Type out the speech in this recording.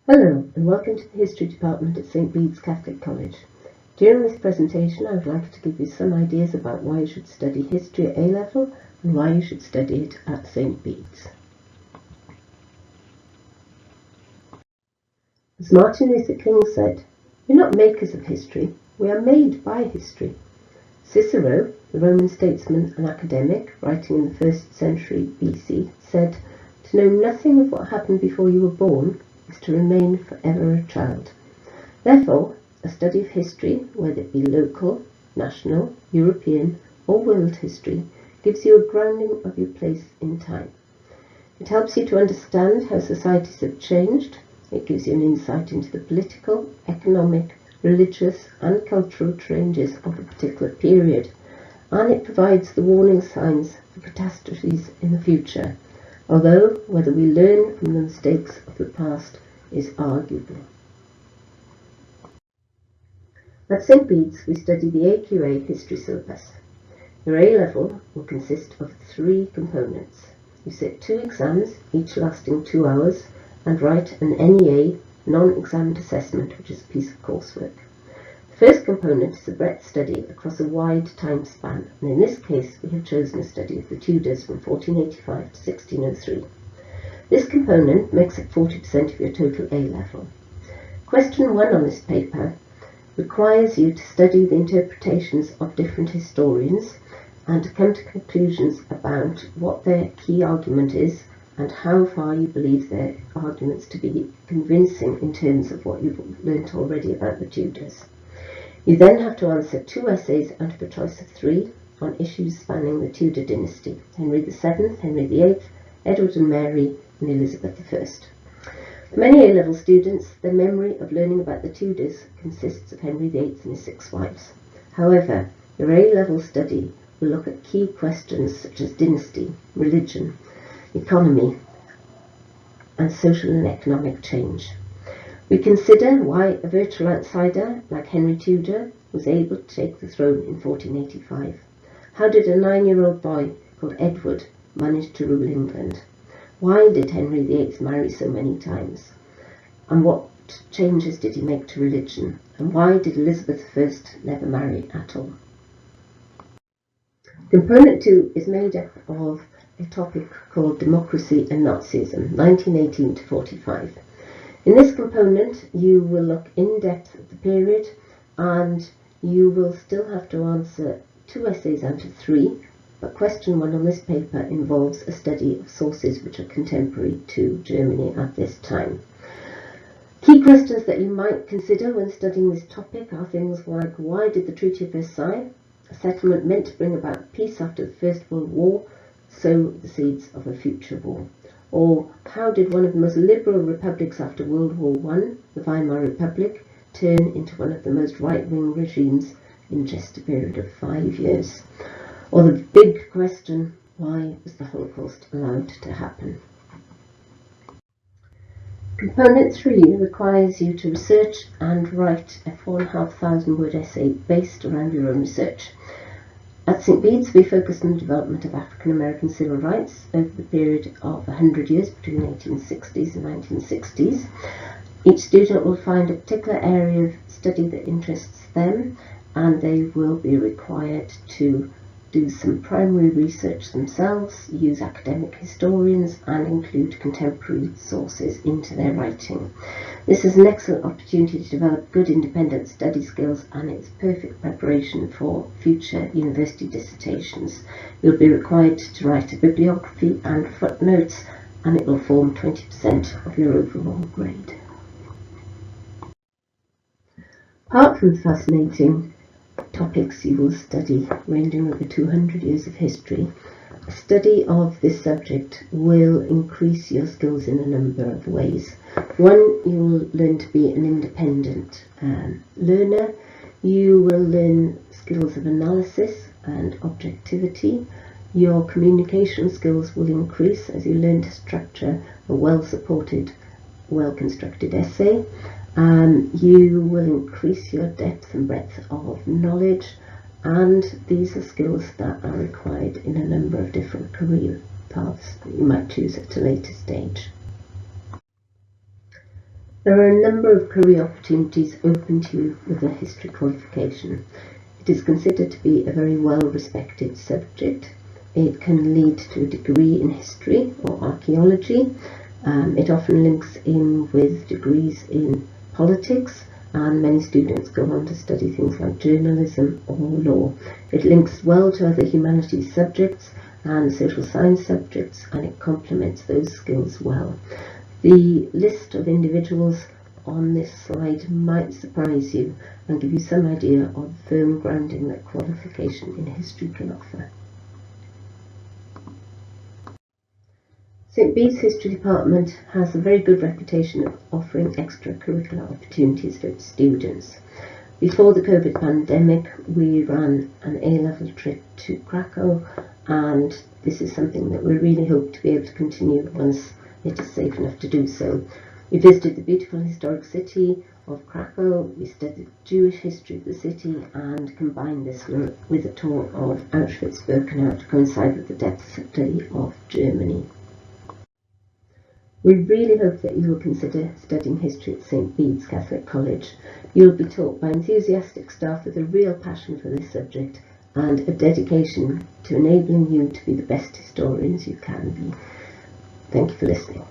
Hello and welcome to the History Department at St Bede's Catholic College. During this presentation I would like to give you some ideas about why you should study history at A-level and why you should study it at St Bede's. As Martin Luther King said, "We're not makers of history, we are made by history." Cicero, the Roman statesman and academic, writing in the 1st century BC, said, "To know nothing of what happened before you were born is to remain forever a child." Therefore, a study of history, whether it be local, national, European or world history, gives you a grounding of your place in time. It helps you to understand how societies have changed. It gives you an insight into the political, economic, religious and cultural changes of a particular period, and it provides the warning signs for catastrophes in the future, although whether we learn from the mistakes of the past is arguable. At St Bede's we study the AQA history syllabus. Your A-level will consist of 3 components. You sit 2 exams, each lasting 2 hours, and write an NEA, non-examined assessment, which is a piece of coursework. The first component is a breadth study across a wide time span, and in this case we have chosen a study of the Tudors from 1485 to 1603. This component makes up 40% of your total A-level. Question 1 on this paper requires you to study the interpretations of different historians and to come to conclusions about what their key argument is and how far you believe their arguments to be convincing in terms of what you've learnt already about the Tudors. You then have to answer 2 essays out of a choice of 3 on issues spanning the Tudor dynasty: Henry VII, Henry VIII, Edward and Mary, and Elizabeth I. For many A-level students, their memory of learning about the Tudors consists of Henry VIII and his 6 wives. However, your A-level study will look at key questions such as dynasty, religion, economy, and social and economic change. We consider why a virtual outsider like Henry Tudor was able to take the throne in 1485. How did a 9-year-old boy called Edward manage to rule England? Why did Henry VIII marry so many times? And what changes did he make to religion? And why did Elizabeth I never marry at all? Component 2 is made up of a topic called Democracy and Nazism, 1918 to 45. In this component you will look in depth at the period, and you will still have to answer 2 essays out of 3, but question 1 on this paper involves a study of sources which are contemporary to Germany at this time. Key questions that you might consider when studying this topic are things like: why did the Treaty of Versailles, a settlement meant to bring about peace after the First World War, sow the seeds of a future war? Or how did one of the most liberal republics after World War I, the Weimar Republic, turn into one of the most right-wing regimes in just a period of 5 years? Or the big question: why was the Holocaust allowed to happen? Component 3 requires you to research and write a 4,500 word essay based around your own research. At St Bede's we focus on the development of African American civil rights over the period of 100 years between the 1860s and 1960s. Each student will find a particular area of study that interests them, and they will be required to do some primary research themselves, use academic historians and include contemporary sources into their writing. This is an excellent opportunity to develop good independent study skills, and it's perfect preparation for future university dissertations. You'll be required to write a bibliography and footnotes, and it will form 20% of your overall grade. Apart from fascinating topics you will study ranging over 200 years of history, a study of this subject will increase your skills in a number of ways. 1, you will learn to be an independent learner. You will learn skills of analysis and objectivity. Your communication skills will increase as you learn to structure a well-supported, well-constructed essay. You will increase your depth and breadth of knowledge, and these are skills that are required in a number of different career paths that you might choose at a later stage. There are a number of career opportunities open to you with a history qualification. It is considered to be a very well-respected subject. It can lead to a degree in history or archaeology. It often links in with degrees in politics, and many students go on to study things like journalism or law. It links well to other humanities subjects and social science subjects, and it complements those skills well. The list of individuals on this slide might surprise you and give you some idea of the firm grounding that qualification in history can offer. St Bede's History Department has a very good reputation of offering extracurricular opportunities for its students. Before the COVID pandemic, we ran an A-level trip to Krakow, and this is something that we really hope to be able to continue once it is safe enough to do so. We visited the beautiful historic city of Krakow, we studied Jewish history of the city, and combined this with a tour of Auschwitz-Birkenau to coincide with the death day of Germany. We really hope that you will consider studying history at St Bede's Catholic College. You will be taught by enthusiastic staff with a real passion for this subject and a dedication to enabling you to be the best historians you can be. Thank you for listening.